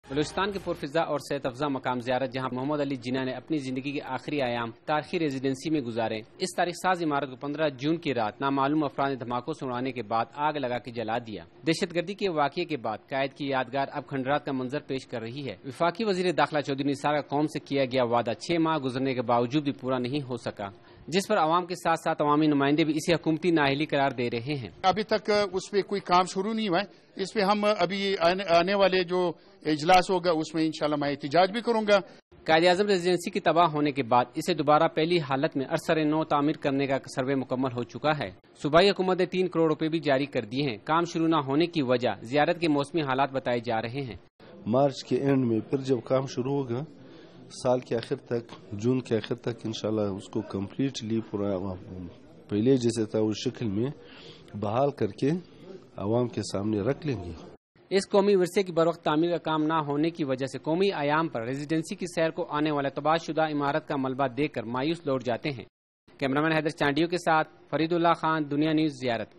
بلوچستان کے پرفضا اور صحت افزا مقام زیارت جہاں محمد علی جناح نے اپنی زندگی کے آخری ایام تاریخی ریزیڈنسی میں گزارے، اس تاریخ ساز عمارت کو 15 جون کی رات نامعلوم افراد نے دھماکوں سے اڑانے کے بعد آگ لگا کے جلا دیا۔ دہشت گردی کے واقعے کے بعد قائد کی یادگار اب کھنڈرات کا منظر پیش کر رہی ہے۔ وفاقی وزیر داخلہ چودھری نثار کا قوم سے کیا گیا وعدہ 6 ماہ گزرنے کے باوجود بھی پورا نہیں ہو سکا، جس پر عوام کے ساتھ ساتھ عوامی نمائندے بھی اسے حکومتی نااہلی قرار دے رہے ہیں۔ ابھی تک اس پہ کوئی کام شروع نہیں ہوا ہے، اس پہ ہم ابھی آنے والے جو اجلاس ہوگا اس میں انشاءاللہ میں احتجاج بھی کروں گا۔ قائد اعظم ریزیڈنسی کی تباہ ہونے کے بعد اسے دوبارہ پہلی حالت میں ارسر نو تعمیر کرنے کا سروے مکمل ہو چکا ہے۔ صوبائی حکومت نے 3 کروڑ روپے بھی جاری کر دیے ہیں۔ کام شروع نہ ہونے کی وجہ زیارت کے موسمی حالات بتائے جا رہے ہیں۔ مارچ کے اینڈ میں پھر جب کام شروع ہوگا سال کے آخر تک، جون کے آخر تک انشاءاللہ اس کو کمپلیٹلی پورا پہلے جیسے تھا اس شکل میں بحال کر کے عوام کے سامنے رکھ لیں گے۔ اس قومی ورثے کی بروقت تعمیر کا کام نہ ہونے کی وجہ سے قومی ایام پر ریزیڈنسی کی سیر کو آنے والے تباہ شدہ عمارت کا ملبہ دیکھ کر مایوس لوٹ جاتے ہیں۔ کیمرامین حیدر چانڈیو کے ساتھ فرید اللہ خان، دنیا نیوز، زیارت۔